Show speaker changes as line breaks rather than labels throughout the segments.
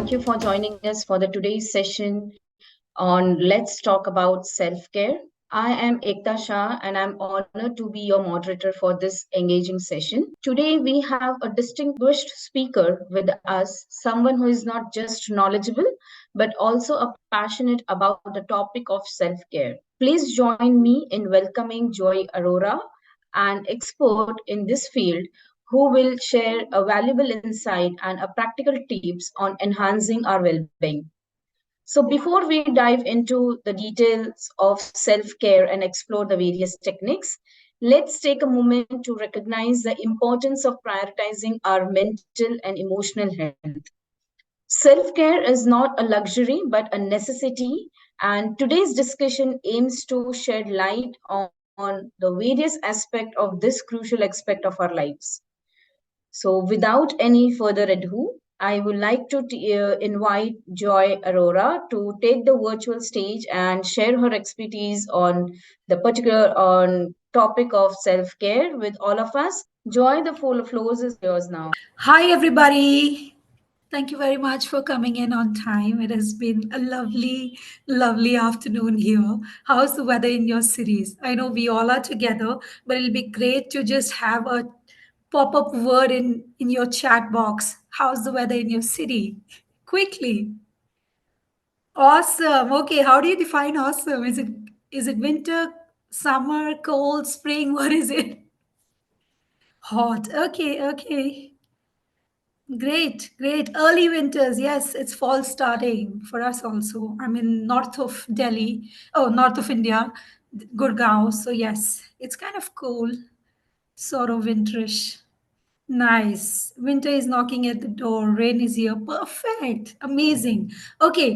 thank you for joining us for the today's session on Let's Talk About Self-Care. I am Ekta Shah and I'm honored to be your moderator for this engaging session. Today we have a distinguished speaker with us, someone who is not just knowledgeable but also a passionate about the topic of self-care. Please join me in welcoming Joy Arora, an expert in this field who will share a valuable insight and a practical tips on enhancing our well-being. So, before we dive into the details of self care and explore the various techniques, let's take a moment to recognize the importance of prioritizing our mental and emotional health. Self care is not a luxury but a necessity, and today's discussion aims to shed light on the various aspects of this crucial aspect of our lives. So, without any further ado, I would like to invite Joy Arora to take the virtual stage and share her expertise on the particular on topic of self care with all of us. Joy, the full floors is yours now.
Hi, everybody. Thank you very much for coming in on time. It has been a lovely, lovely afternoon here. How's the weather in your cities? I know we all are together, but it'll be great to just have a pop up word in your chat box. How's the weather in your city? Quickly. Awesome. Okay, how do you define awesome? Is it winter, summer, cold, spring? What is it? Hot. Okay, okay. Great, great. Early winters. Yes, it's fall starting for us also. I'm in north of Delhi, oh, north of India, Gurgaon. So, yes, it's kind of cool, sort of winterish. Nice. Winter is knocking at the door. Rain is here. Perfect. Amazing. Okay.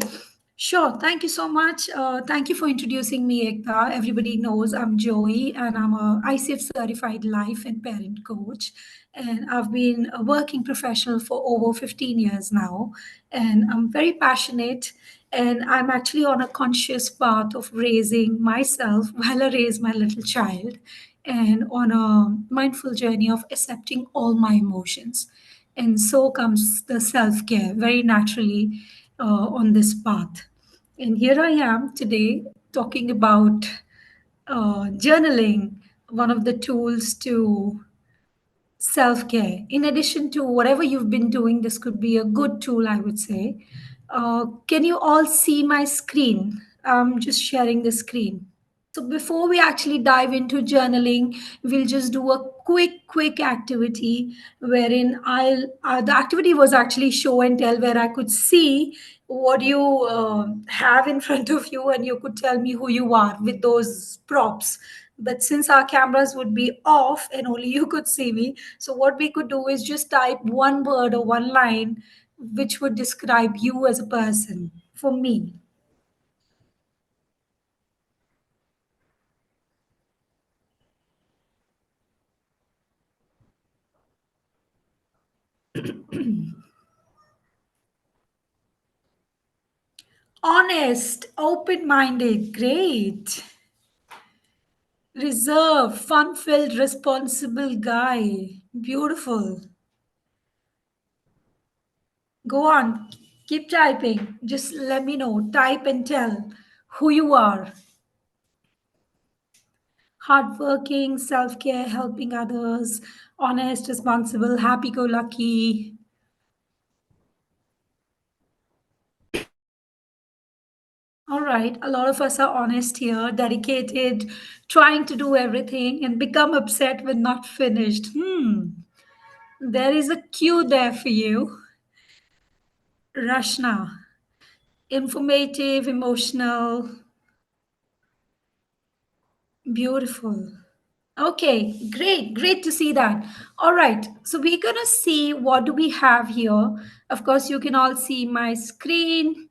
Sure. Thank you so much. Thank you for introducing me, Ekta. Everybody knows I'm Joey and I'm a ICF certified life and parent coach. And I've been a working professional for over 15 years now. And I'm very passionate. And I'm actually on a conscious path of raising myself while I raise my little child and on a mindful journey of accepting all my emotions. And so comes the self care very naturally on this path. And here I am today talking about journaling, one of the tools to self care. In addition to whatever you've been doing, this could be a good tool, I would say. Can you all see my screen? I'm just sharing the screen. So before we actually dive into journaling, we'll just do a quick activity wherein the activity was actually show and tell where I could see what you have in front of you and you could tell me who you are with those props. But since our cameras would be off and only you could see me, so what we could do is just type one word or one line which would describe you as a person for me. Honest, open minded, great. Reserved, fun filled, responsible guy, beautiful. Go on, keep typing. Just let me know. Type and tell who you are. Hardworking, self care, helping others, honest, responsible, happy go lucky. All right, a lot of us are honest here, dedicated, trying to do everything and become upset when not finished. There is a cue there for you. Rashna, informative, emotional, beautiful. Okay, great to see that. All right, so we're gonna see what do we have here. Of course, you can all see my screen.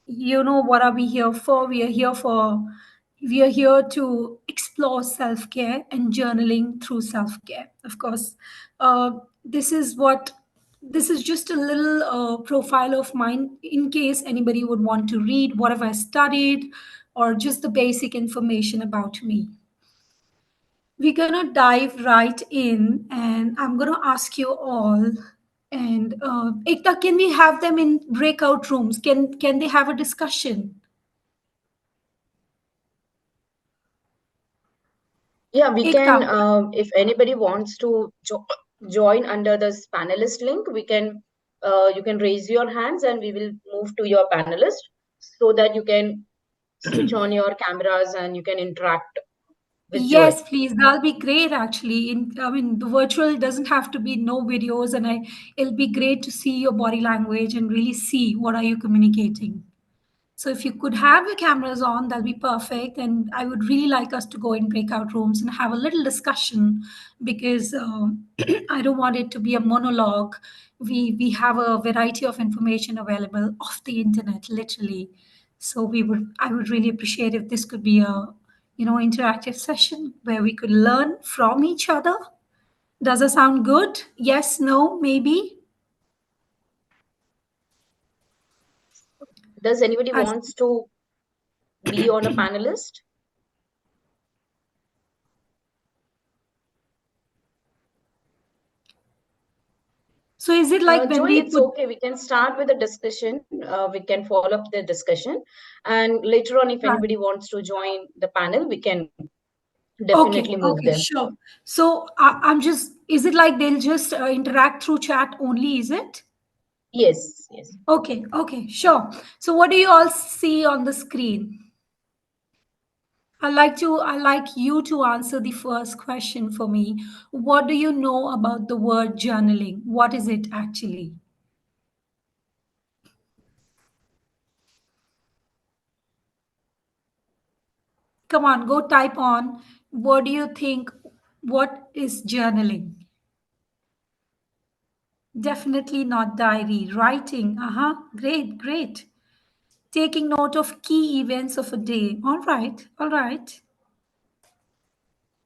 You know what are we here for? We are here to explore self-care and journaling through self-care. Of course, this is what this is just a little profile of mine in case anybody would want to read what have I studied or just the basic information about me. We're gonna dive right in and I'm gonna ask you all And Ekta, can we have them in breakout rooms? Can they have a discussion?
Yeah, we
Ekta.
can, if anybody wants to join under this panelist link, you can raise your hands and we will move to your panelist so that you can switch on your cameras and you can interact with Joy.
Yes, please. That'll be great actually. I mean, the virtual doesn't have to be no videos, and it'll be great to see your body language and really see what are you communicating. So if you could have your cameras on, that'll be perfect. And I would really like us to go in breakout rooms and have a little discussion because I don't want it to be a monologue. We have a variety of information available off the internet, literally. So I would really appreciate if this could be a interactive session where we could learn from each other. Does that sound good? Yes, no, maybe.
Does anybody
I
wants to be on a panelist?
So is it like when
Joy,
we
it's
put
okay. We can start with the discussion. We can follow up the discussion. And later on, if anybody wants to join the panel, we can
Okay,
definitely move
okay,
them.
sure. So I'm just, is it like they'll just interact through chat only, is it?
Yes, yes.
Okay, okay, sure. So what do you all see on the screen? I like you to answer the first question for me. What do you know about the word journaling? What is it actually? Come on, go type on. What do you think? What is journaling? Definitely not diary. Writing. Uh-huh. Great, great. Taking note of key events of a day. All right, all right.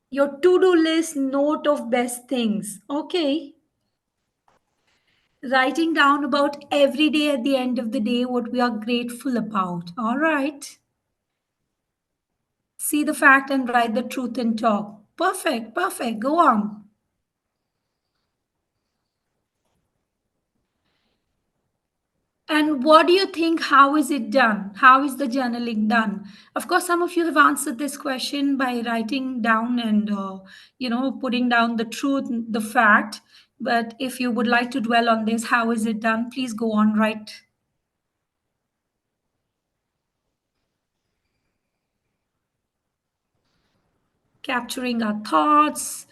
Your to do list, note of best things. Okay. Writing down about every day at the end of the day what we are grateful about. All right. See the fact and write the truth and talk. Perfect, perfect. Go on. And what do you think? How is it done? How is the journaling done? Of course, some of you have answered this question by writing down and putting down the truth, the fact. But if you would like to dwell on this, how is it done? Please go on. Write. Capturing our thoughts,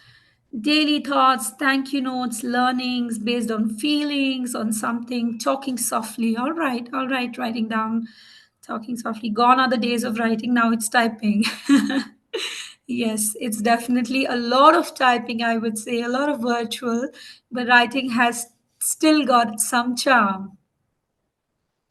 daily thoughts, thank you notes, learnings based on feelings, on something, talking softly. All right, writing down, talking softly. Gone are the days of writing, now it's typing. Yes, it's definitely a lot of typing, I would say, a lot of virtual, but writing has still got some charm.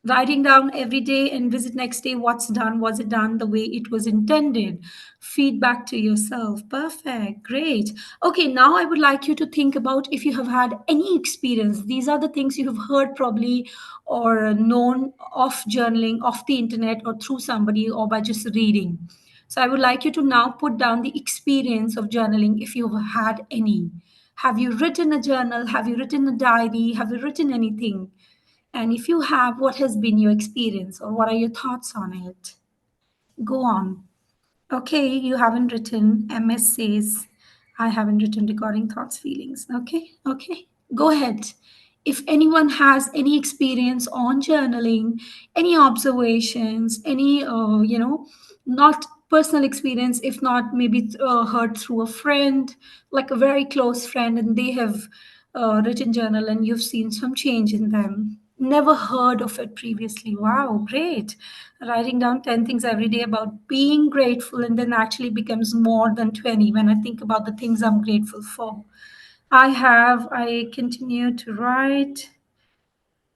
Writing down every day and visit next day what's done, was it done the way it was intended? Feedback to yourself. Perfect, great. Okay, now I would like you to think about if you have had any experience. These are the things you have heard probably or known of journaling off the internet or through somebody or by just reading. So I would like you to now put down the experience of journaling if you've had any. Have you written a journal? Have you written a diary? Have you written anything? And if you have, what has been your experience or what are your thoughts on it? Go on. Okay, you haven't written. MS says, I haven't written regarding thoughts, feelings. Okay, okay. Go ahead. If anyone has any experience on journaling, any observations, any, not personal experience, if not maybe heard through a friend, like a very close friend, and they have written journal and you've seen some change in them. Never heard of it previously. Wow, great. Writing down 10 things every day about being grateful and then actually becomes more than 20 when I think about the things I'm grateful for. I continue to write.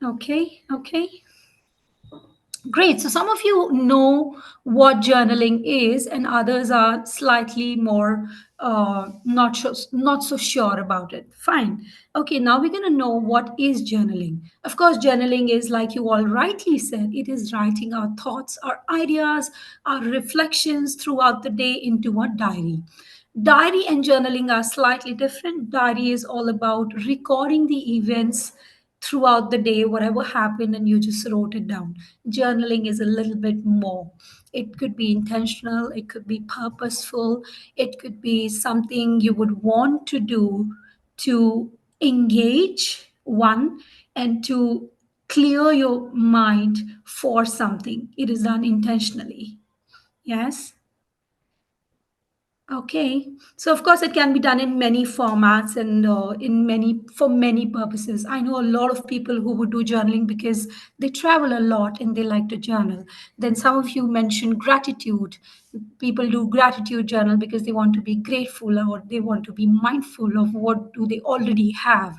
Okay, okay. Great. So some of you know what journaling is, and others are slightly more not so sure about it. Fine. Okay. Now we're gonna know what is journaling. Of course, journaling is like you all rightly said. It is writing our thoughts, our ideas, our reflections throughout the day into a diary. Diary and journaling are slightly different. Diary is all about recording the events throughout the day, whatever happened, and you just wrote it down. Journaling is a little bit more. It could be intentional, it could be purposeful, it could be something you would want to do to engage one and to clear your mind for something. It is done intentionally. Yes. Okay. So of course it can be done in many formats and in many for many purposes. I know a lot of people who would do journaling because they travel a lot and they like to journal. Then some of you mentioned gratitude. People do gratitude journal because they want to be grateful or they want to be mindful of what do they already have.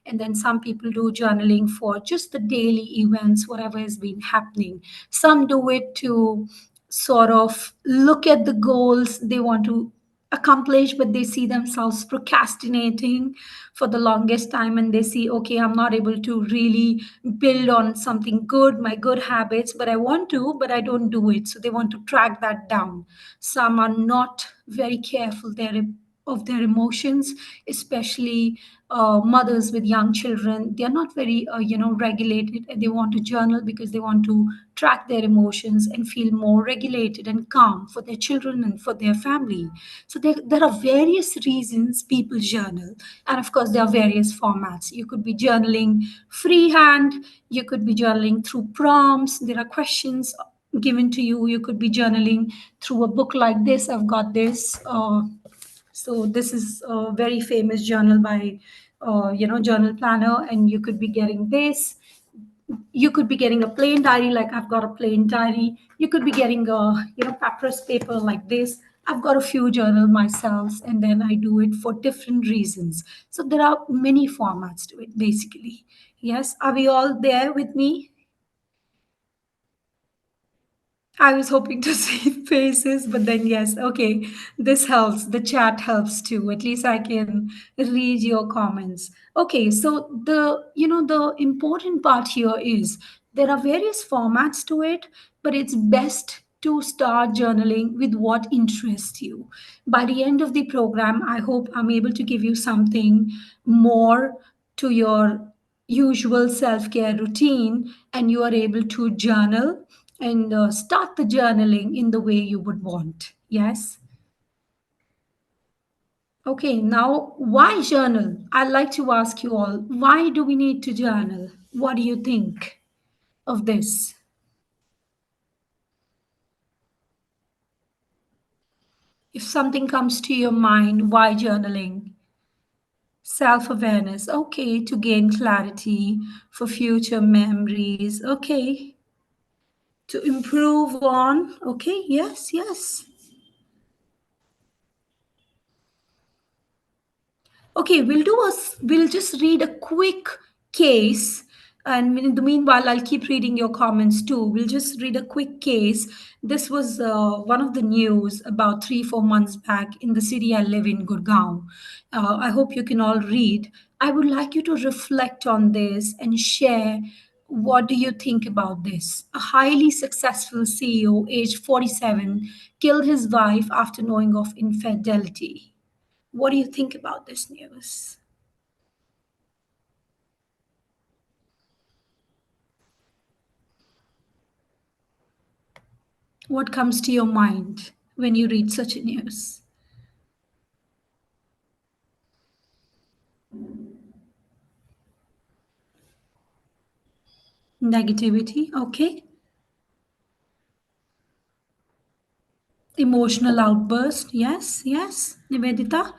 And then some people do journaling for just the daily events, whatever has been happening. Some do it to sort of look at the goals they want to accomplish, but they see themselves procrastinating for the longest time, and they see, okay, I'm not able to really build on something good, my good habits, but I want to, but I don't do it. So they want to track that down. Some are not very careful of their emotions, especially mothers with young children. They are not very regulated, and they want to journal because they want to track their emotions and feel more regulated and calm for their children and for their family. So there are various reasons people journal. And of course, there are various formats. You could be journaling freehand, you could be journaling through prompts, there are questions given to you. You could be journaling through a book like this. I've got this. So this is a very famous journal by, Journal Planner, and you could be getting this. You could be getting a plain diary, like I've got a plain diary. You could be getting a, papyrus paper like this. I've got a few journal myself, and then I do it for different reasons. So there are many formats to it, basically. Yes, are we all there with me? I was hoping to see faces, but then yes, okay, this helps. The chat helps too. At least I can read your comments. Okay, so the important part here is there are various formats to it, but it's best to start journaling with what interests you. By the end of the program, I hope I'm able to give you something more to your usual self-care routine, and you are able to journal and start the journaling in the way you would want. Yes. Okay, now why journal? I'd like to ask you all, why do we need to journal? What do you think of this? If something comes to your mind, why journaling? Self awareness. Okay, to gain clarity for future memories. Okay, to improve on. Okay, yes, yes. Okay, we'll just read a quick case, and in the meanwhile, I'll keep reading your comments too. We'll just read a quick case. This was one of the news about 3 4 months back in the city I live in, Gurgaon. I hope you can all read. I would like you to reflect on this and share. What do you think about this? A highly successful CEO, aged 47, killed his wife after knowing of infidelity. What do you think about this news? What comes to your mind when you read such a news? Negativity, okay. Emotional outburst, yes, yes. Nivedita,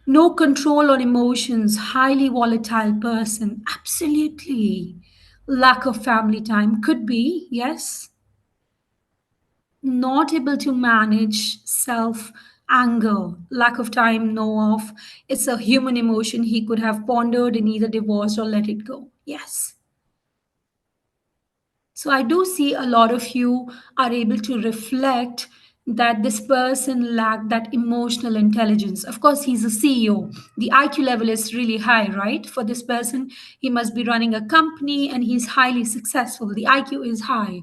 no control on emotions, highly volatile person, absolutely. Lack of family time, could be, yes. Not able to manage self anger, lack of time, no off. It's a human emotion he could have pondered and either divorced or let it go. Yes. So I do see a lot of you are able to reflect that this person lacked that emotional intelligence. Of course, he's a CEO. The IQ level is really high, right? For this person, he must be running a company and he's highly successful. The IQ is high.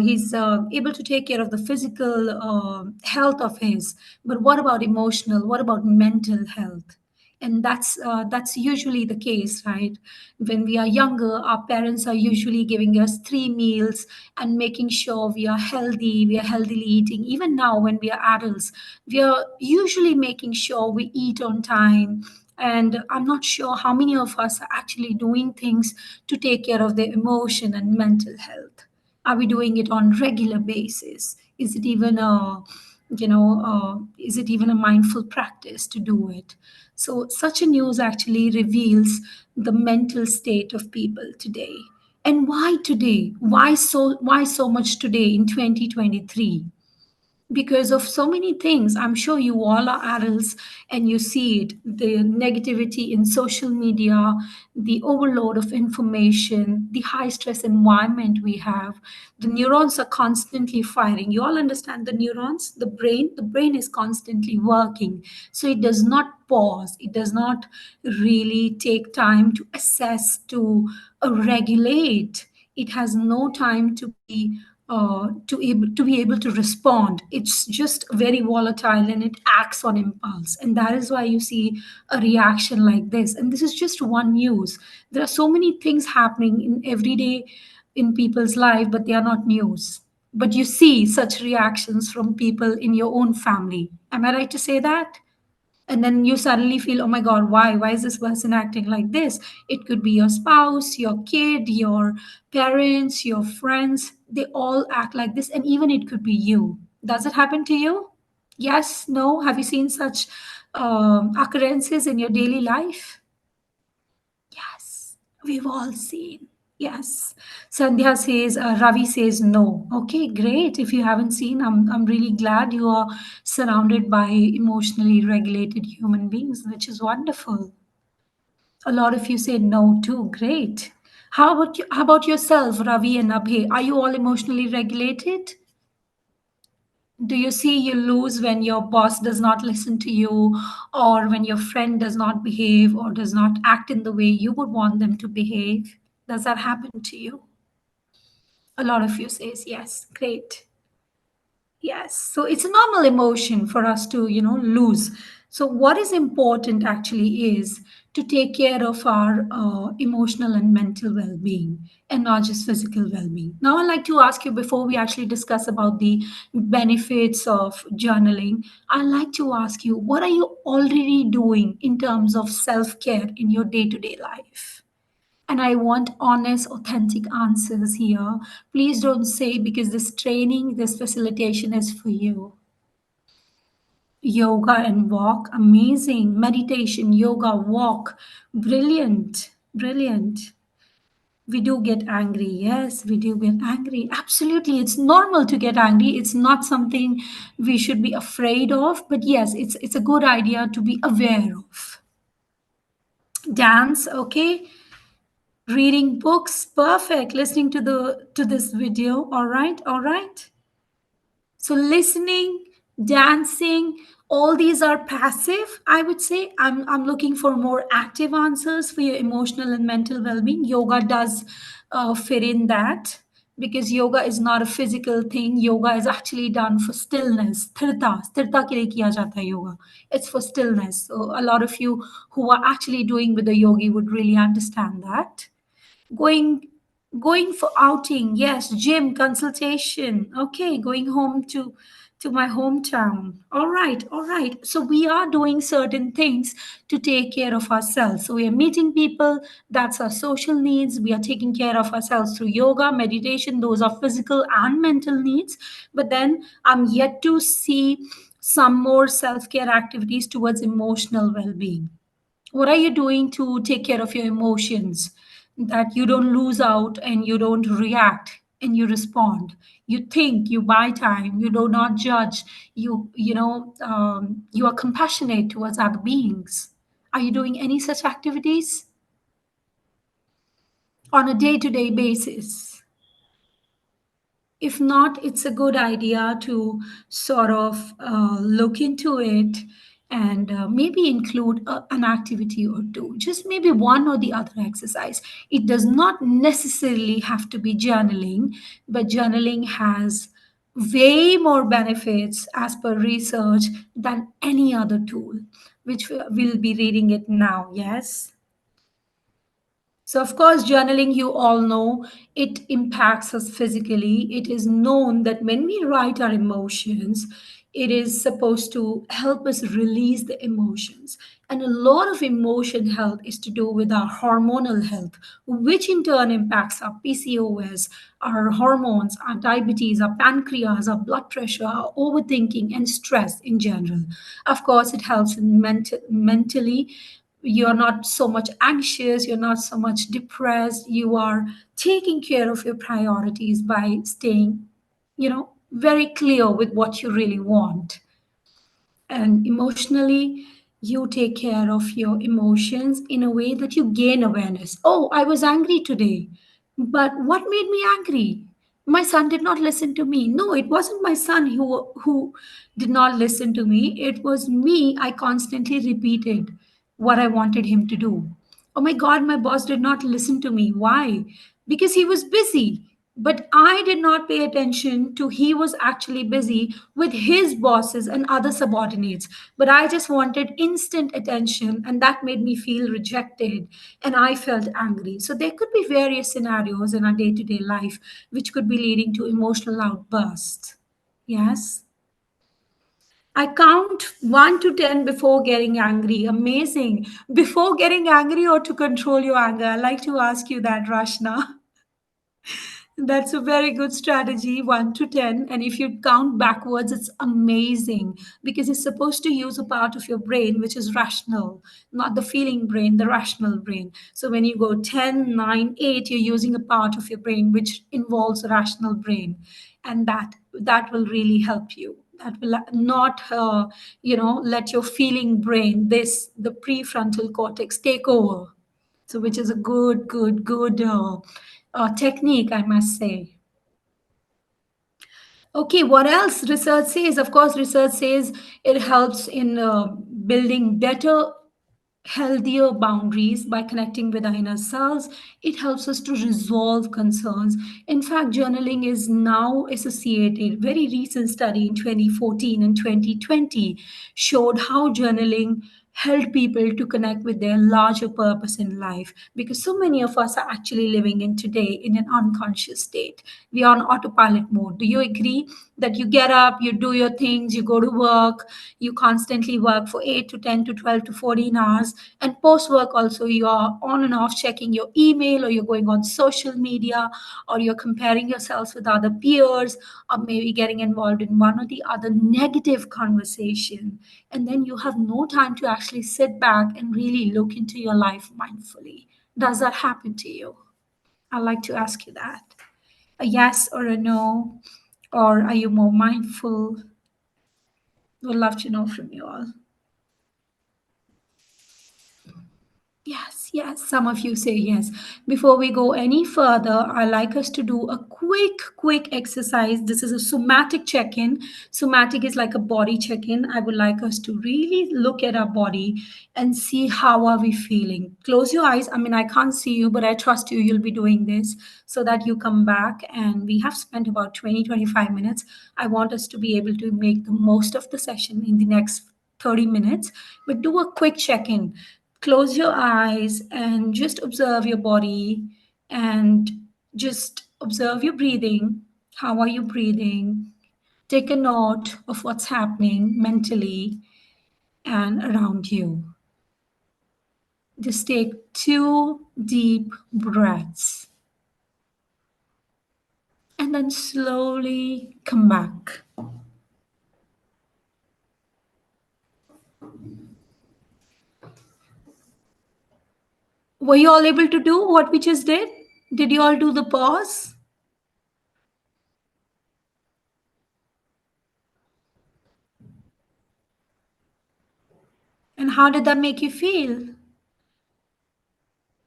He's able to take care of the physical health of his. But what about emotional? What about mental health? and that's usually the case, right? When we are younger, our parents are usually giving us 3 meals and making sure we are healthy, we are healthily eating. Even now when we are adults, we are usually making sure we eat on time, and I'm not sure how many of us are actually doing things to take care of their emotion and mental health. Are we doing it on regular basis? Is it even a, is it even a mindful practice to do it? So such a news actually reveals the mental state of people today. And why today? Why so much today in 2023? Because of so many things. I'm sure you all are adults and you see it, the negativity in social media, the overload of information, the high stress environment we have. The neurons are constantly firing. You all understand the neurons, the brain is constantly working, so it does not pause, it does not really take time to assess, to regulate. It has no time to be able to respond. It's just very volatile and it acts on impulse, and that is why you see a reaction like this. And this is just one news. There are so many things happening in every day in people's life, but they are not news. But you see such reactions from people in your own family. Am I right to say that? And then you suddenly feel, oh my god, why is this person acting like this? It could be your spouse, your kid, your parents, your friends. They all act like this, and even it could be you. Does it happen to you? Yes, no? Have you seen such occurrences in your daily life? Yes, we've all seen. Yes. Sandhya says, Ravi says no. Okay, great. If you haven't seen, I'm really glad you are surrounded by emotionally regulated human beings, which is wonderful. A lot of you say no too. Great. How about yourself, Ravi and Abhay? Are you all emotionally regulated? Do you see you lose when your boss does not listen to you, or when your friend does not behave or does not act in the way you would want them to behave? Does that happen to you? A lot of you says yes. Great. Yes. So it's a normal emotion for us to, lose. So what is important actually is to take care of our emotional and mental well-being, and not just physical well-being. Now, I'd like to ask you, before we actually discuss about the benefits of journaling, I'd like to ask you, what are you already doing in terms of self-care in your day-to-day life? And I want honest, authentic answers here. Please don't say because this training, this facilitation is for you. Yoga and walk, amazing. Meditation, yoga, walk, brilliant, brilliant. We do get angry. Yes, we do get angry. Absolutely. It's normal to get angry. It's not something we should be afraid of, but yes, it's a good idea to be aware of. Dance, okay. Reading books, perfect. Listening to this video, all right, all right. So listening, dancing, all these are passive. I would say I'm looking for more active answers for your emotional and mental well-being. Yoga does fit in that, because yoga is not a physical thing. Yoga is actually done for stillness. Sthirta ke liye kiya jata hai yoga. It's for stillness. So a lot of you who are actually doing with the yogi would really understand that. Going going for outing, yes. Gym, consultation, okay. Going home to my hometown. All right, all right. So we are doing certain things to take care of ourselves. So we are meeting people, that's our social needs. We are taking care of ourselves through yoga, meditation. Those are physical and mental needs. But then I'm yet to see some more self-care activities towards emotional well-being. What are you doing to take care of your emotions, that you don't lose out and you don't react and you respond? You think, you buy time, you do not judge, you are compassionate towards other beings. Are you doing any such activities on a day-to-day basis? If not, it's a good idea to sort of look into it, and maybe include an activity or two, just maybe one or the other exercise. It does not necessarily have to be journaling, but journaling has way more benefits as per research than any other tool, which we'll be reading it now. Yes. So, of course, journaling, you all know, it impacts us physically. It is known that when we write our emotions, it is supposed to help us release the emotions. And a lot of emotion health is to do with our hormonal health, which in turn impacts our PCOS, our hormones, our diabetes, our pancreas, our blood pressure, our overthinking, and stress in general. Of course, it helps in mentally. You're not so much anxious, you're not so much depressed, you are taking care of your priorities by staying, very clear with what you really want. And emotionally, you take care of your emotions in a way that you gain awareness. Oh, I was angry today, but what made me angry? My son did not listen to me. No, it wasn't my son who did not listen to me. It was me. I constantly repeated what I wanted him to do. Oh my God, my boss did not listen to me. Why? Because he was busy. But I did not pay attention to he was actually busy with his bosses and other subordinates. But I just wanted instant attention, and that made me feel rejected, and I felt angry. So there could be various scenarios in our day to day life which could be leading to emotional outbursts. Yes. I count 1 to 10 before getting angry. Amazing. Before getting angry or to control your anger? I like to ask you that, Rashna. That's a very good strategy, 1 to 10. And if you count backwards, it's amazing because it's supposed to use a part of your brain which is rational, not the feeling brain, the rational brain. So when you go 10, 9, 8, you're using a part of your brain which involves a rational brain. And that will really help you. That will not, let your feeling brain, the prefrontal cortex, take over. So, which is a good technique, I must say. Okay, what else research says? Of course, research says it helps in building better, healthier boundaries by connecting with our inner selves. It helps us to resolve concerns. In fact, journaling is now associated. Very recent study in 2014 and 2020 showed how journaling helped people to connect with their larger purpose in life, because so many of us are actually living in today in an unconscious state. We are on autopilot mode. Do you agree that you get up, you do your things, you go to work, you constantly work for 8 to 10 to 12 to 14 hours, and post work also you are on and off checking your email, or you're going on social media, or you're comparing yourselves with other peers, or maybe getting involved in one or the other negative conversation, and then you have no time to actually sit back and really look into your life mindfully. Does that happen to you? I'd like to ask you that. A yes or a no? Or are you more mindful? Would love to know from you all. Yes, yes. Some of you say yes. Before we go any further, I like us to do a quick exercise. This is a somatic check-in. Somatic is like a body check-in. I would like us to really look at our body and see how are we feeling. Close your eyes. I mean, I can't see you, but I trust you. You'll be doing this so that you come back. And we have spent about 20-25 minutes. I want us to be able to make the most of the session in the next 30 minutes, but do a quick check-in. Close your eyes and just observe your body and just observe your breathing. How are you breathing? Take a note of what's happening mentally and around you. Just take 2 deep breaths and then slowly come back. Were you all able to do what we just did? Did you all do the pause? And how did that make you feel?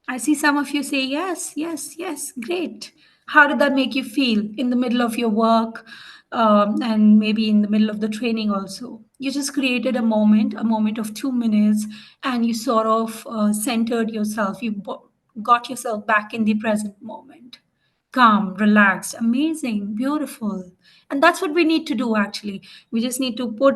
I see some of you say yes, yes, yes, great. How did that make you feel in the middle of your work, and maybe in the middle of the training also? You just created a moment of 2 minutes, and you sort of centered yourself. You got yourself back in the present moment. calm, relaxed, amazing, beautiful. And that's what we need to do actually. We just need to put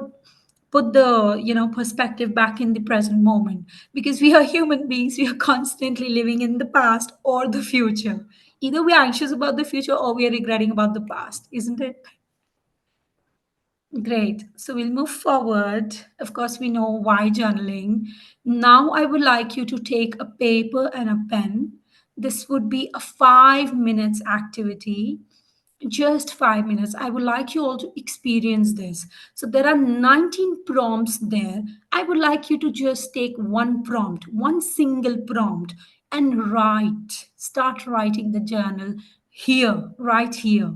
the perspective back in the present moment, because we are human beings. We are constantly living in the past or the future. Either we are anxious about the future or we are regretting about the past, isn't it? Great. So we'll move forward. Of course, we know why journaling. Now, I would like you to take a paper and a pen. This would be a 5 minutes activity, just 5 minutes. I would like you all to experience this. So there are 19 prompts there. I would like you to just take one prompt, one single prompt, and write. Start writing the journal here, right here.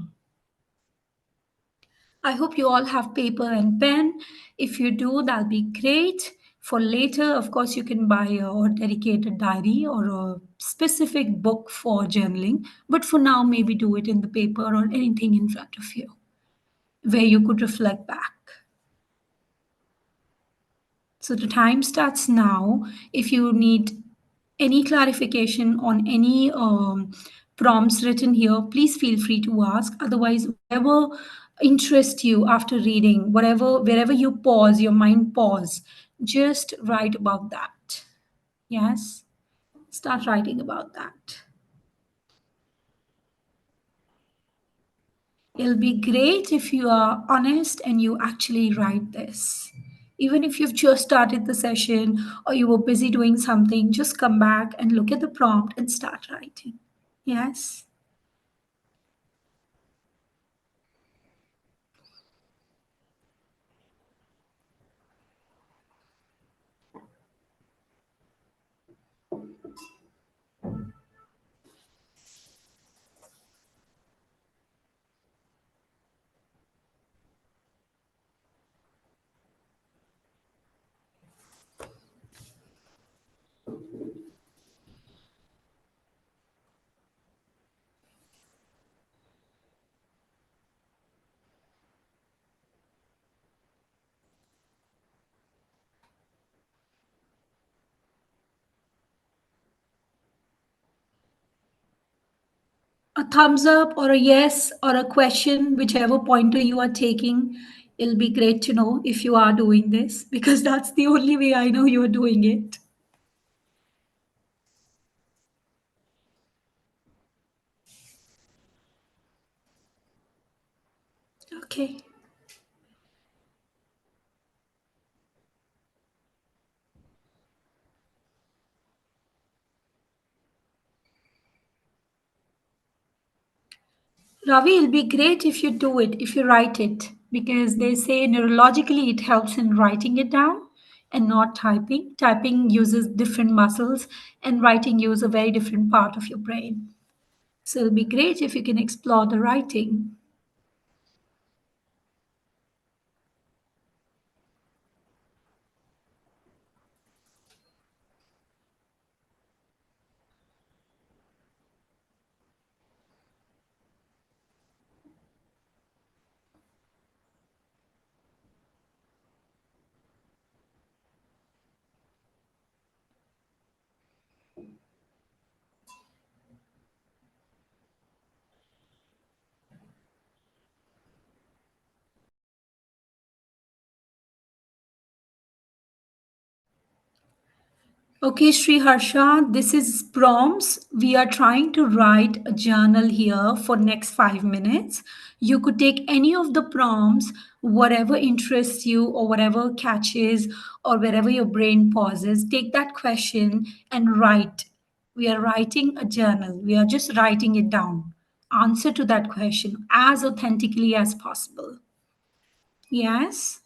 I hope you all have paper and pen. If you do, that'll be great. For later, of course, you can buy a dedicated diary or a specific book for journaling. But for now, maybe do it in the paper or anything in front of you where you could reflect back. So the time starts now. If you need any clarification on any prompts written here, please feel free to ask. Otherwise, whatever interests you after reading, whatever wherever you pause, your mind pause, just write about that. Yes, start writing about that. It'll be great if you are honest and you actually write this. Even if you've just started the session or you were busy doing something, just come back and look at the prompt and start writing. Yes? A thumbs up or a yes or a question, whichever pointer you are taking, it'll be great to know if you are doing this, because that's the only way I know you're doing it. Okay. Ravi, it'll be great if you do it, if you write it, because they say neurologically it helps in writing it down and not typing. Typing uses different muscles, and writing uses a very different part of your brain. So it'll be great if you can explore the writing. Okay, Sri Harsha, this is prompts. We are trying to write a journal here for next 5 minutes. You could take any of the prompts, whatever interests you or whatever catches or wherever your brain pauses. Take that question and write. We are writing a journal. We are just writing it down. Answer to that question as authentically as possible. Yes?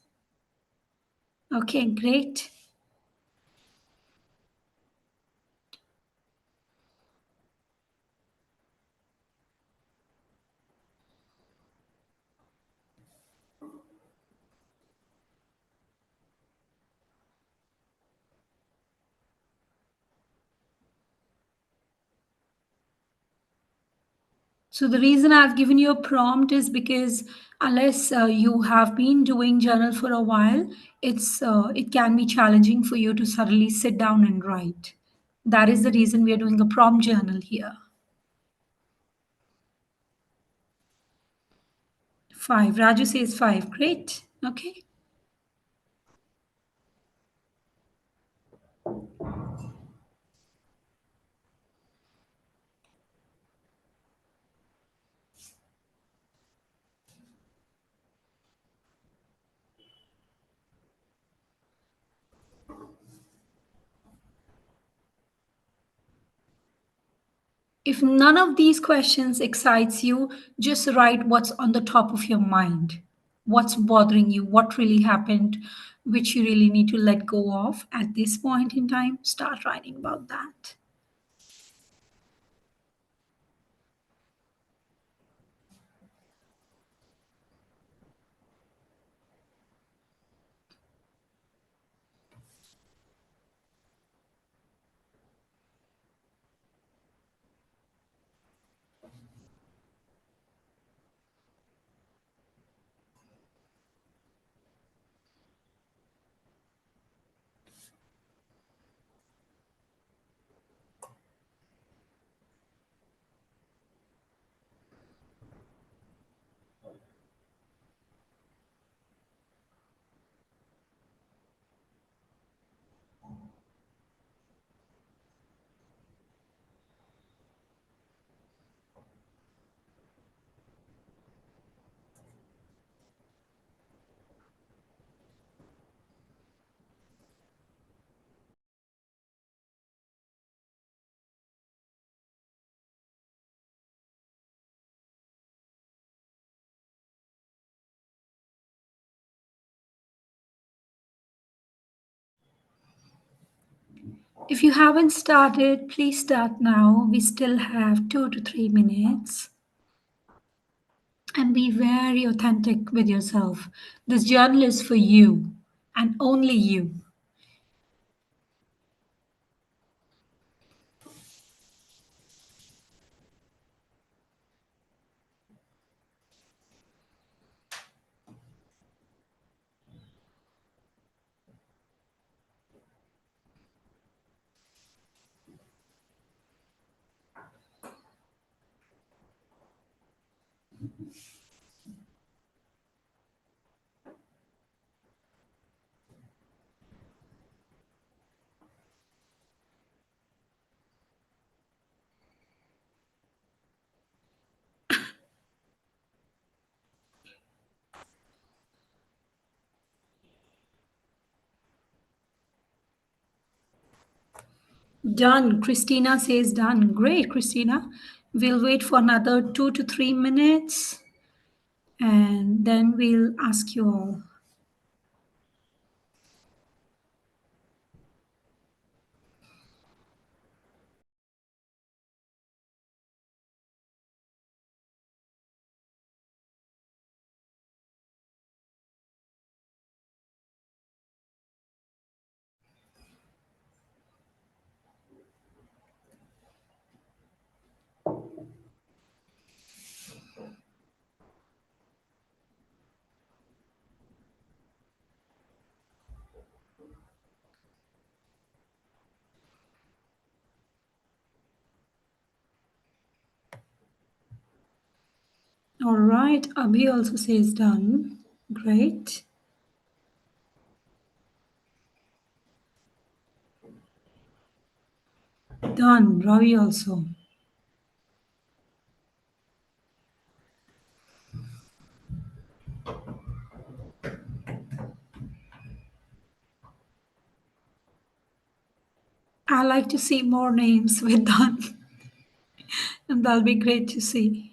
Okay, great. So the reason I've given you a prompt is because unless you have been doing journal for a while, it can be challenging for you to suddenly sit down and write. That is the reason we are doing a prompt journal here. 5. Raju says 5. Great. Okay. If none of these questions excites you, just write what's on the top of your mind. What's bothering you? What really happened, which you really need to let go of at this point in time? Start writing about that. If you haven't started, please start now. We still have 2 to 3 minutes. And be very authentic with yourself. This journal is for you and only you. Done. Christina says done. Great, Christina. We'll wait for another 2 to 3 minutes and then we'll ask you all. All right. Abhi also says done. Great. Done. Ravi also. I like to see more names with done. And that'll be great to see.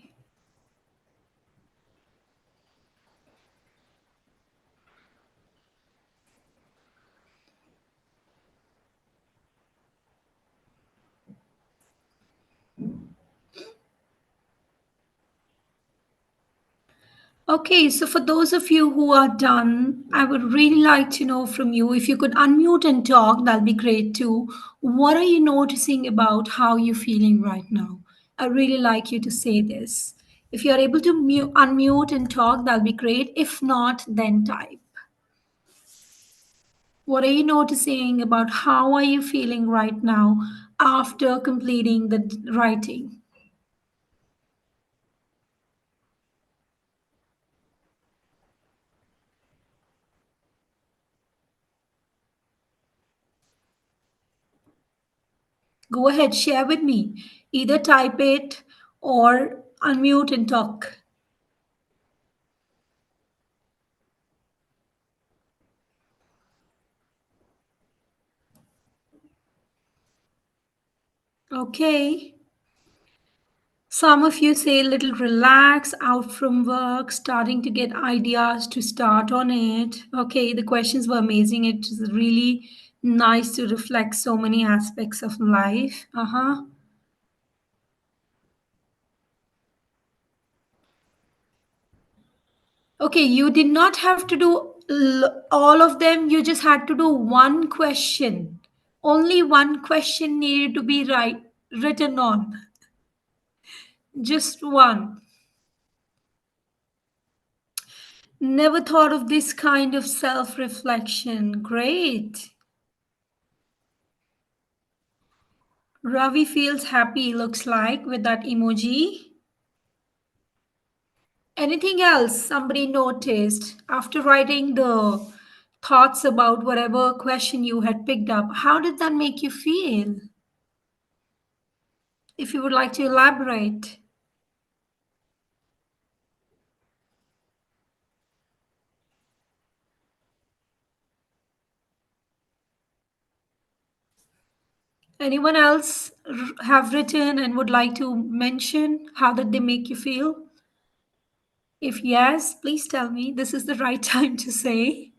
Okay, so for those of you who are done, I would really like to know from you if you could unmute and talk, that'll be great too. What are you noticing about how you're feeling right now? I really like you to say this. If you're able to unmute and talk, that'll be great. If not, then type. What are you noticing about how are you feeling right now after completing the writing? Go ahead, share with me. Either type it or unmute and talk. Okay. Some of you say a little relax out from work, starting to get ideas to start on it. Okay, the questions were amazing. It's really nice to reflect so many aspects of life. Uh-huh. Okay, you did not have to do all of them. You just had to do one question. Only one question needed to be written on. Just one. Never thought of this kind of self reflection. Great. Ravi feels happy, looks like, with that emoji. Anything else somebody noticed after writing the thoughts about whatever question you had picked up? How did that make you feel? If you would like to elaborate. Anyone else have written and would like to mention how did they make you feel? If yes, please tell me. This is the right time to say.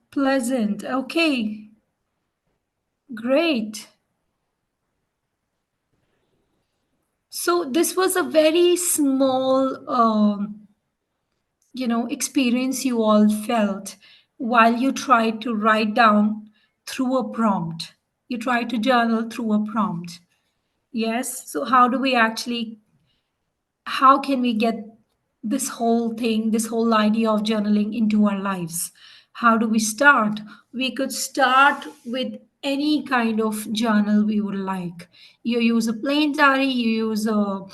Pleasant. Okay, great. So this was a very small, experience you all felt while you tried to write down through a prompt. You tried to journal through a prompt. Yes. So how can we get this whole thing, this whole idea of journaling into our lives? How do we start? We could start with any kind of journal we would like. You use a plain diary, you use a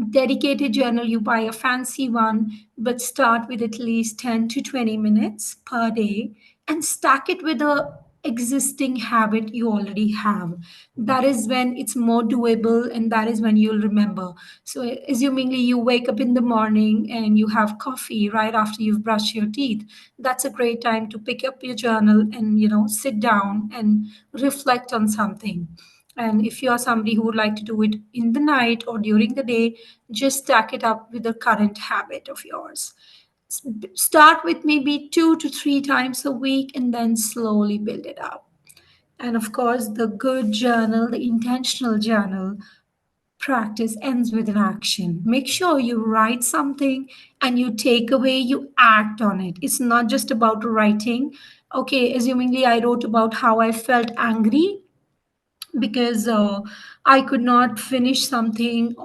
dedicated journal, you buy a fancy one, but start with at least 10 to 20 minutes per day and stack it with a existing habit you already have. That is when it's more doable and that is when you'll remember. So assumingly you wake up in the morning and you have coffee right after you've brushed your teeth, that's a great time to pick up your journal and sit down and reflect on something. And if you are somebody who would like to do it in the night or during the day, just stack it up with the current habit of yours. Start with maybe 2 to 3 times a week and then slowly build it up. And of course, the good journal, the intentional journal practice ends with an action. Make sure you write something and you take away, you act on it. It's not just about writing. Okay, assumingly, I wrote about how I felt angry because I could not finish something,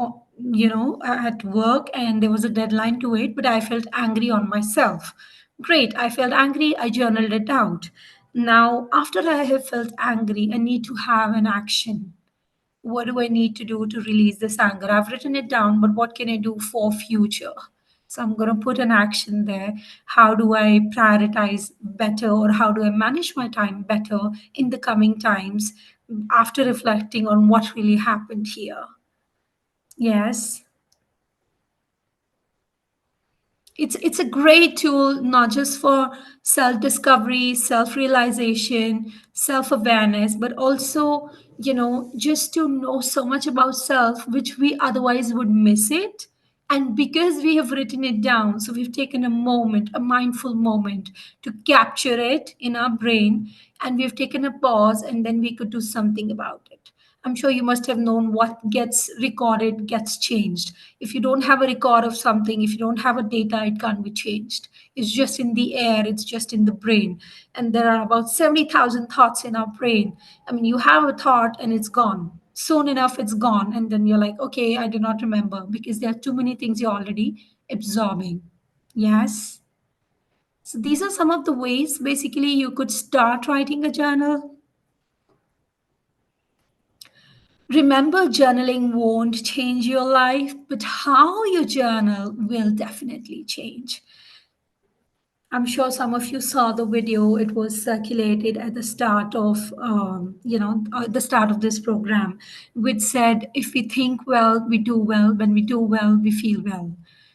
at work and there was a deadline to it, but I felt angry on myself. Great, I felt angry, I journaled it out. Now, after I have felt angry, I need to have an action. What do I need to do to release this anger? I've written it down, but what can I do for future? So I'm going to put an action there. How do I prioritize better or how do I manage my time better in the coming times after reflecting on what really happened here? Yes. It's a great tool not just for self discovery, self realization, self awareness, but also just to know so much about self which we otherwise would miss it. And because we have written it down, so we've taken a moment, a mindful moment to capture it in our brain, and we've taken a pause, and then we could do something about it. I'm sure you must have known what gets recorded gets changed. If you don't have a record of something, if you don't have a data, it can't be changed. It's just in the air, it's just in the brain. And there are about 70,000 thoughts in our brain. I mean, you have a thought and it's gone. Soon enough, it's gone. And then you're like, okay, I do not remember because there are too many things you're already absorbing. Yes. So these are some of the ways basically you could start writing a journal. Remember, journaling won't change your life, but how you journal will definitely change. I'm sure some of you saw the video. It was circulated at the start of, the start of this program, which said, if we think well, we do well. When we do well, we feel well.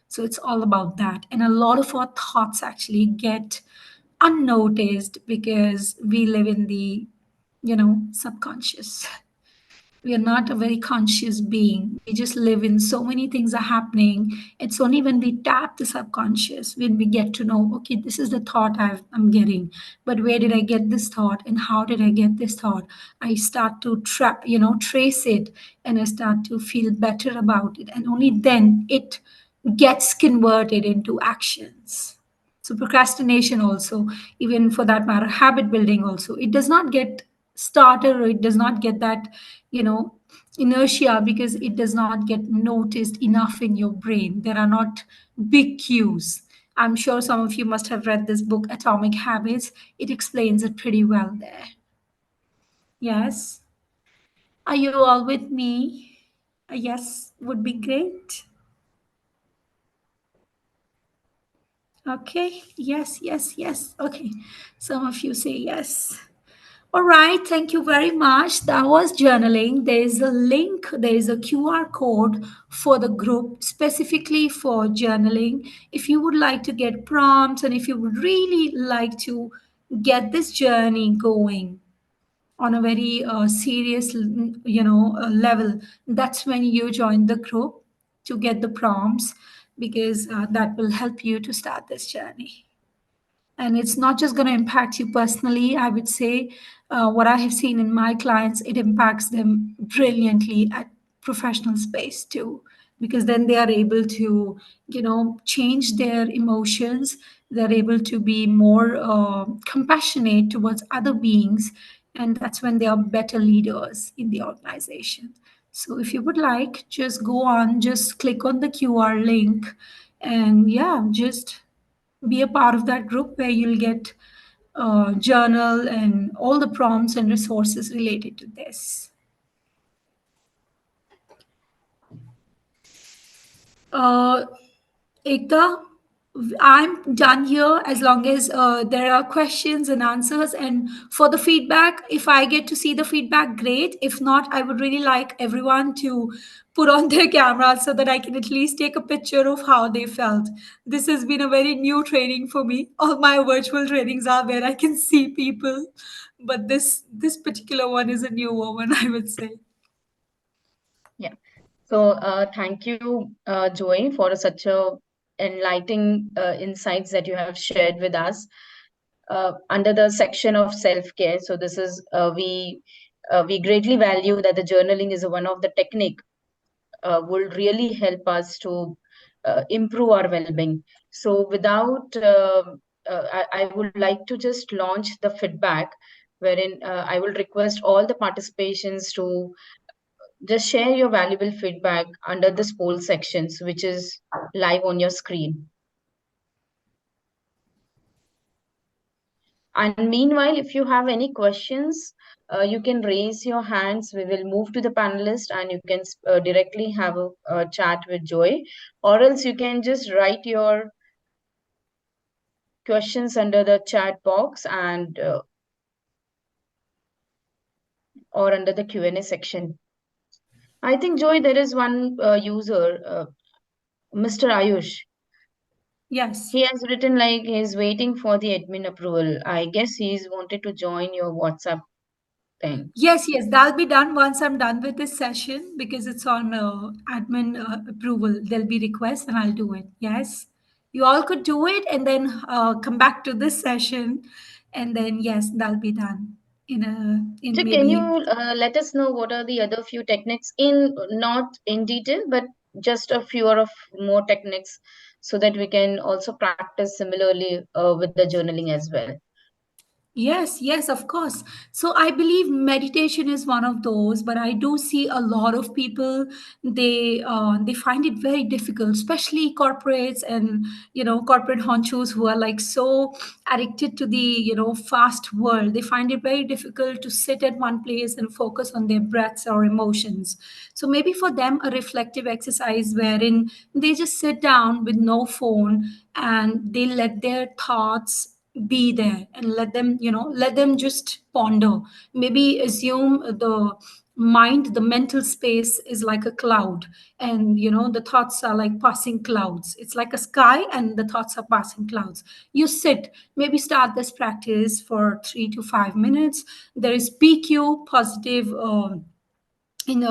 So it's all about that. And a lot of our thoughts actually get unnoticed because we live in the, subconscious. We are not a very conscious being. We just live in so many things are happening. It's only when we tap the subconscious, when we get to know, okay, this is the thought I'm getting, but where did I get this thought and how did I get this thought? I start to trace it, and I start to feel better about it. And only then it gets converted into actions. So procrastination also, even for that matter, habit building also, it does not get started, or it does not get that, you know, inertia, because it does not get noticed enough in your brain. There are not big cues. I'm sure some of you must have read this book, Atomic Habits. It explains it pretty well there. Yes. Are you all with me? A yes would be great. Okay. Yes, yes, yes. Okay. Some of you say yes. All right, thank you very much. That was journaling. There is a link, there is a QR code for the group specifically for journaling. If you would like to get prompts and if you would really like to get this journey going on a very serious, level, that's when you join the group to get the prompts, because that will help you to start this journey. And it's not just going to impact you personally. I would say what I have seen in my clients, it impacts them brilliantly at professional space too, because then they are able to change their emotions. They're able to be more compassionate towards other beings, and that's when they are better leaders in the organization. So if you would like, just go on, just click on the QR link, and yeah, just be a part of that group where you'll get journal and all the prompts and resources related to this. Uh, Ekta, I'm done here as long as there are questions and answers. And for the feedback, if I get to see the feedback, great. If not, I would really like everyone to put on their camera so that I can at least take a picture of how they felt. This has been a very new training for me. All my virtual trainings are where I can see people, but this particular one is a newer one, I would say.
Yeah. So thank you, Joy, for such a enlightening insights that you have shared with us under the section of self-care. So this is we greatly value that the journaling is one of the technique will really help us to improve our well-being. So without I would like to just launch the feedback, wherein I will request all the participations to just share your valuable feedback under this poll sections, which is live on your screen. And meanwhile, if you have any questions, you can raise your hands. We will move to the panelist and you can directly have a chat with Joy, or else you can just write your questions under the chat box and or under the Q&A section. I think, Joy, there is one user, Mr. Ayush.
Yes.
He has written like he's waiting for the admin approval. I guess he's wanted to join your WhatsApp thing.
Yes, yes, that'll be done once I'm done with this session, because it's on admin approval. There'll be requests and I'll do it. Yes, you all could do it and then come back to this session, and then yes, that'll be done in
So can you
maybe.
let us know what are the other few techniques in not in detail, but just a few of more techniques so that we can also practice similarly with the journaling as well.
Yes, yes, of course. So I believe meditation is one of those, but I do see a lot of people they find it very difficult, especially corporates and corporate honchos who are like so addicted to the fast world. They find it very difficult to sit at one place and focus on their breaths or emotions. So maybe for them a reflective exercise wherein they just sit down with no phone and they let their thoughts be there and let them just ponder. Maybe assume the mind, the mental space is like a cloud, and the thoughts are like passing clouds. It's like a sky and the thoughts are passing clouds. You sit, maybe start this practice for 3 to 5 minutes. There is PQ, positive in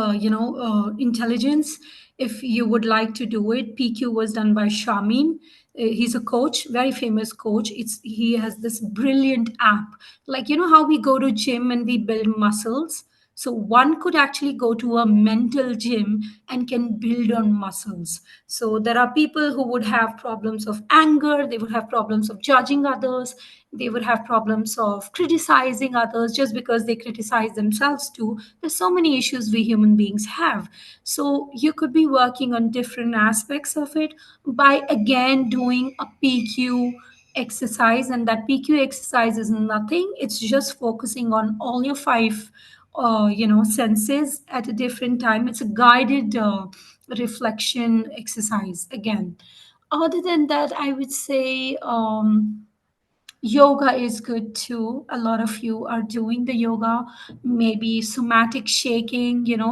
intelligence. If you would like to do it, PQ was done by Shamin. He's a coach, very famous coach. He has this brilliant app, like how we go to gym and we build muscles. So one could actually go to a mental gym and can build on muscles. So there are people who would have problems of anger, they would have problems of judging others, they would have problems of criticizing others just because they criticize themselves too. There's so many issues we human beings have. So you could be working on different aspects of it by again doing a PQ exercise. And that PQ exercise is nothing, it's just focusing on all your five senses at a different time. It's a guided reflection exercise again. Other than that, I would say yoga is good too. A lot of you are doing the yoga, maybe somatic shaking. There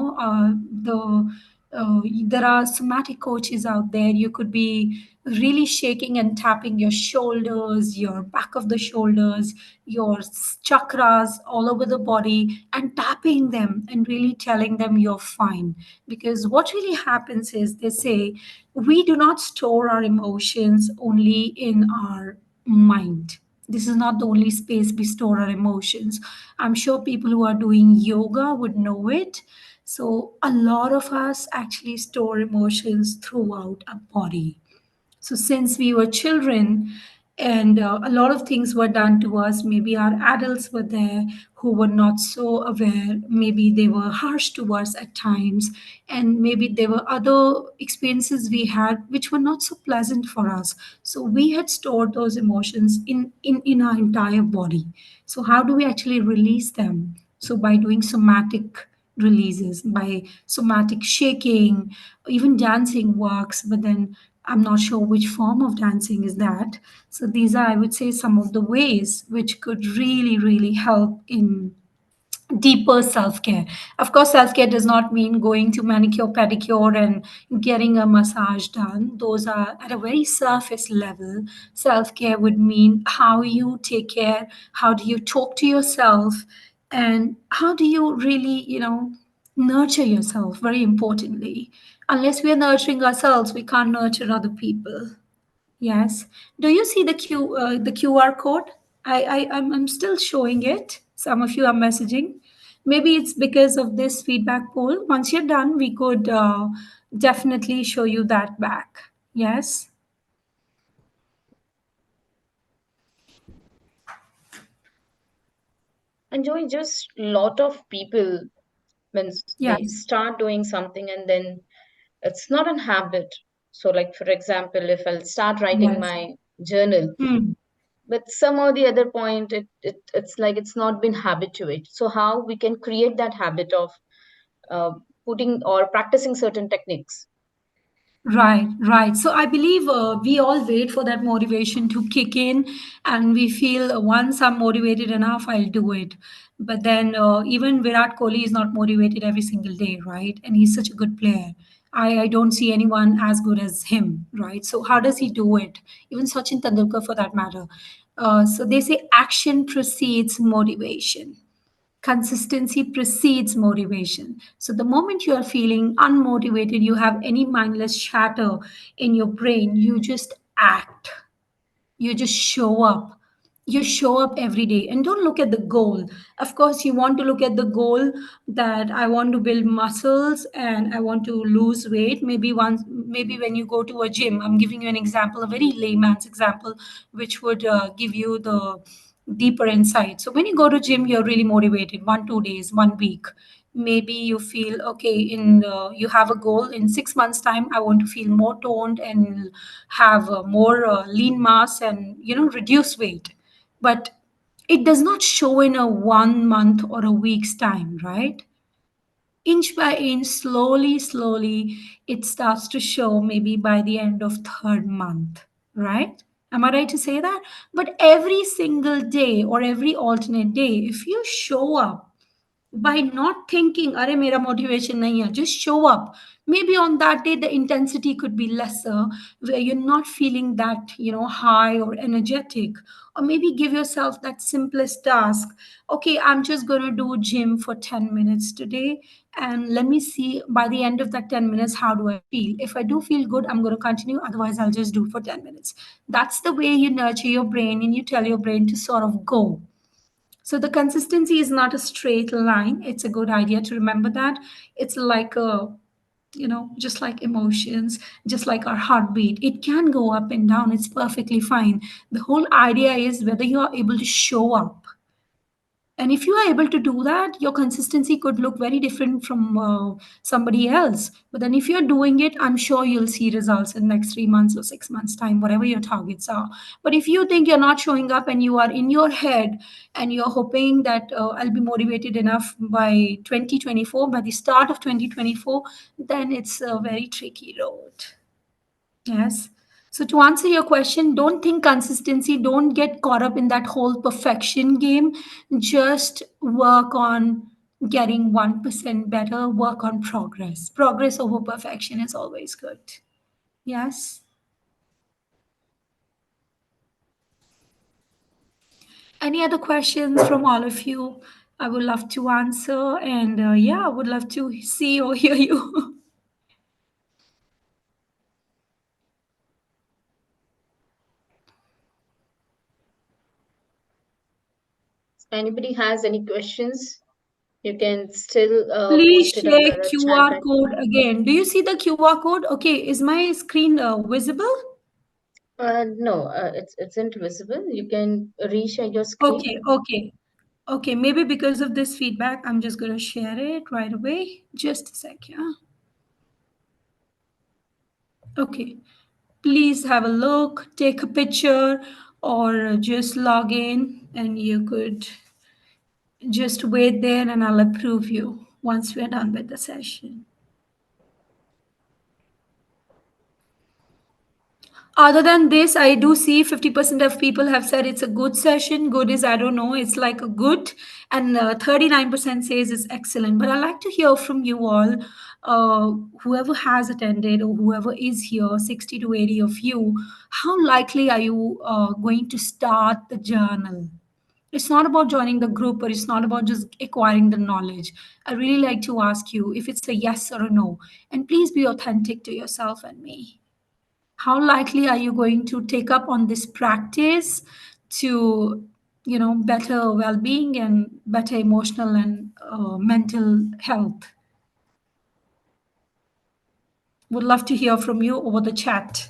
are somatic coaches out there. You could be really shaking and tapping your shoulders, your back of the shoulders, your chakras all over the body, and tapping them and really telling them you're fine. Because what really happens is they say we do not store our emotions only in our mind. This is not the only space we store our emotions. I'm sure people who are doing yoga would know it. So, a lot of us actually store emotions throughout our body. So, since we were children and a lot of things were done to us, maybe our adults were there who were not so aware, maybe they were harsh to us at times, and maybe there were other experiences we had which were not so pleasant for us. So, we had stored those emotions in our entire body. So, how do we actually release them? So, by doing somatic releases, by somatic shaking, even dancing works, but then I'm not sure which form of dancing is that. So these are, I would say, some of the ways which could really, really help in deeper self-care. Of course, self-care does not mean going to manicure, pedicure and getting a massage done. Those are at a very surface level. Self-care would mean how you take care, how do you talk to yourself, and how do you really, nurture yourself, very importantly. Unless we are nurturing ourselves, we can't nurture other people. Yes. Do you see the QR code? I'm still showing it. Some of you are messaging. Maybe it's because of this feedback poll. Once you're done, we could definitely show you that back. Yes.
And Joy, just lot of people when they
Yes.
start doing something and then it's not an habit. So, like for example, if I'll start writing
Yes.
my journal,
Hmm.
but some or the other point, it's like it's not been habituate. So, how we can create that habit of uh, putting or practicing certain techniques?
Right, right. So I believe we all wait for that motivation to kick in, and we feel once I'm motivated enough, I'll do it. But then even Virat Kohli is not motivated every single day, right? And he's such a good player. I don't see anyone as good as him, right? So how does he do it? Even Sachin Tendulkar, for that matter. So they say action precedes motivation. Consistency precedes motivation. So the moment you are feeling unmotivated, you have any mindless chatter in your brain, you just act. You just show up. You show up every day and don't look at the goal. Of course, you want to look at the goal that I want to build muscles and I want to lose weight. Maybe when you go to a gym, I'm giving you an example, a very layman's example, which would give you the deeper insight. So when you go to gym, you're really motivated. 1 2 days, 1 week, maybe you feel okay. You have a goal in 6 months time. I want to feel more toned and have more lean mass and reduce weight. But it does not show in a 1 month or a week's time, right? Inch by inch, slowly, slowly, it starts to show maybe by the end of third month, right? Am I right to say that? But every single day or every alternate day, if you show up by not thinking, "Are mera motivation nahi hai," just show up. Maybe on that day the intensity could be lesser, where you're not feeling that high or energetic. Or maybe give yourself that simplest task. Okay, I'm just going to do gym for 10 minutes today, and let me see by the end of that 10 minutes how do I feel. If I do feel good, I'm going to continue. Otherwise, I'll just do for 10 minutes. That's the way you nurture your brain, and you tell your brain to sort of go. So the consistency is not a straight line. It's a good idea to remember that. It's like just like emotions, just like our heartbeat. It can go up and down. It's perfectly fine. The whole idea is whether you are able to show up. And if you are able to do that, your consistency could look very different from somebody else. But then if you're doing it, I'm sure you'll see results in next 3 months or 6 months time, whatever your targets are. But if you think you're not showing up and you are in your head and you're hoping that I'll be motivated enough by 2024, by the start of 2024, then it's a very tricky road. Yes. So to answer your question, don't think consistency, don't get caught up in that whole perfection game. Just work on getting 1% better, work on progress. Progress over perfection is always good. Yes. Any other questions from all of you? I would love to answer. And yeah, I would love to see or hear you.
If anybody has any questions, you can still
Please
post it under
share
the chat
QR
box.
code again. Do you see the QR code? Okay, is my screen visible?
No, it's isn't visible. You can reshare your screen.
Okay, okay, okay. Maybe because of this feedback, I'm just going to share it right away. Just a sec, yeah. Okay. Please have a look, take a picture, or just log in, and you could just wait there and I'll approve you once we're done with the session. Other than this, I do see 50% of people have said it's a good session. Good is, I don't know, it's like a good. And 39% says it's excellent. But I'd like to hear from you all, whoever has attended or whoever is here, 60 to 80 of you, how likely are you going to start the journal? It's not about joining the group, or it's not about just acquiring the knowledge. I really like to ask you if it's a yes or a no. And please be authentic to yourself and me. How likely are you going to take up on this practice to better well-being and better emotional and mental health? Would love to hear from you over the chat.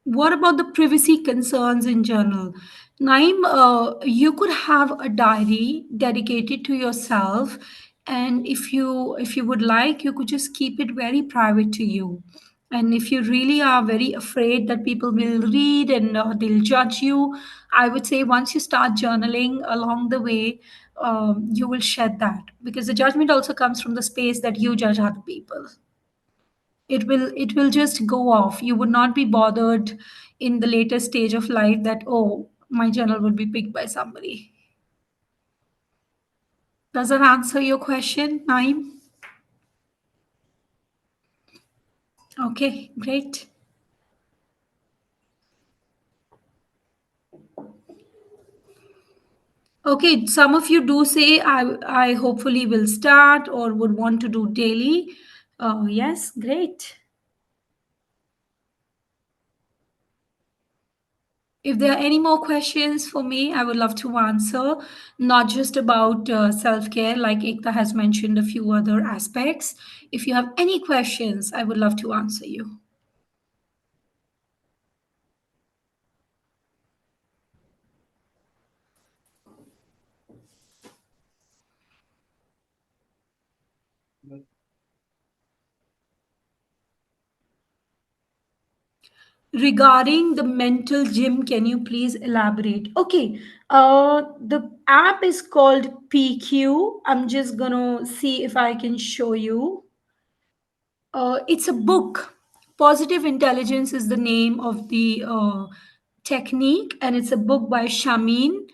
What about the privacy concerns in journal? Naim, you could have a diary dedicated to yourself, and if you would like, you could just keep it very private to you. And if you really are very afraid that people will read and they'll judge you, I would say once you start journaling along the way, you will shed that, because the judgment also comes from the space that you judge other people. It will just go off. You would not be bothered in the later stage of life that, oh, my journal will be picked by somebody. Does that answer your question, Naim? Okay, great. Okay, some of you do say I hopefully will start or would want to do daily. Yes, great. If there are any more questions for me, I would love to answer, not just about self care, like Ekta has mentioned a few other aspects. If you have any questions, I would love to answer you. Regarding the mental gym, can you please elaborate? Okay, the app is called PQ. I'm just gonna see if I can show you. It's a book. Positive Intelligence is the name of the technique, and it's a book by Shamin.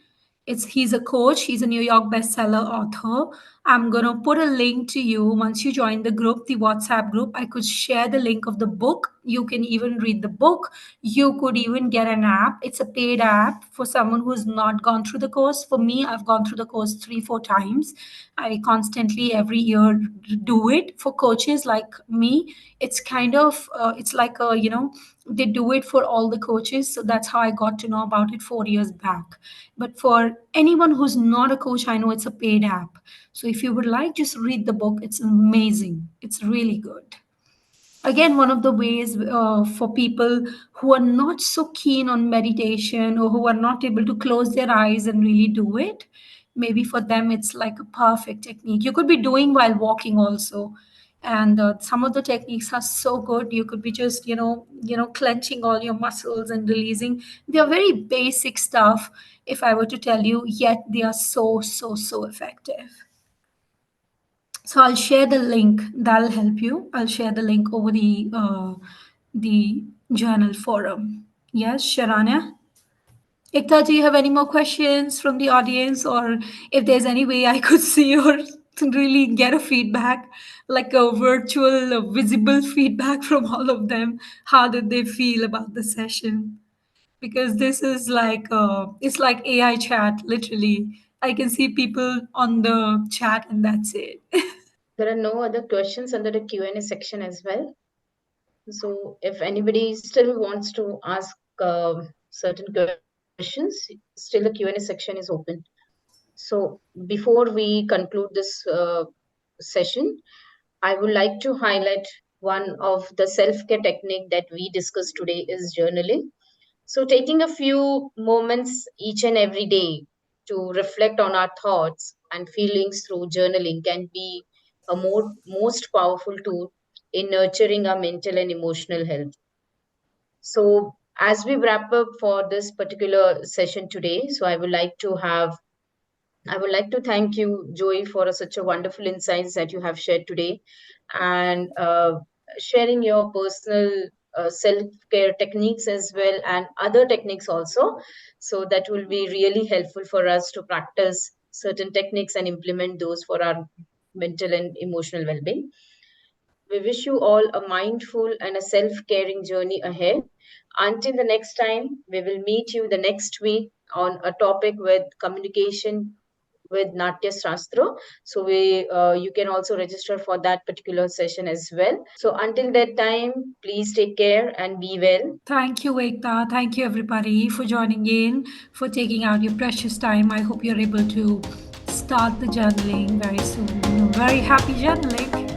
He's a coach. He's a New York bestseller author. I'm gonna put a link to you once you join the group, the WhatsApp group. I could share the link of the book. You can even read the book. You could even get an app. It's a paid app for someone who's not gone through the course. For me, I've gone through the course 3 4 times. I constantly every year do it. For coaches like me, it's kind of it's like a they do it for all the coaches. So that's how I got to know about it 4 years back. But for anyone who's not a coach, I know it's a paid app. So if you would like, just read the book. It's amazing. It's really good. Again, one of the ways for people who are not so keen on meditation or who are not able to close their eyes and really do it, maybe for them it's like a perfect technique. You could be doing while walking also, and some of the techniques are so good. You could be just clenching all your muscles and releasing. They are very basic stuff, if I were to tell you, yet they are so effective. So I'll share the link. That'll help you. I'll share the link over the journal forum. Yes, Sharanya. Ekta, do you have any more questions from the audience, or if there's any way I could see or to really get a feedback, like a virtual, visible feedback from all of them? How did they feel about the session? Because this is like it's like AI chat, literally. I can see people on the chat, and that's it.
There are no other questions under the Q&A section as well. So if anybody still wants to ask certain questions, still the Q&A section is open. So before we conclude this session, I would like to highlight one of the self-care technique that we discussed today is journaling. So taking a few moments each and every day to reflect on our thoughts and feelings through journaling can be a most powerful tool in nurturing our mental and emotional health. So as we wrap up for this particular session today, so I would like to thank you, Joey, for such a wonderful insights that you have shared today, and sharing your personal self-care techniques as well and other techniques also. So that will be really helpful for us to practice certain techniques and implement those for our mental and emotional well-being. We wish you all a mindful and a self-caring journey ahead. Until the next time, we will meet you the next week on a topic with communication with Natya Shastra. So you can also register for that particular session as well. So until that time, please take care and be well.
Thank you, Ekta. Thank you, everybody, for joining in, for taking out your precious time. I hope you're able to start the journaling very soon. Very happy journaling.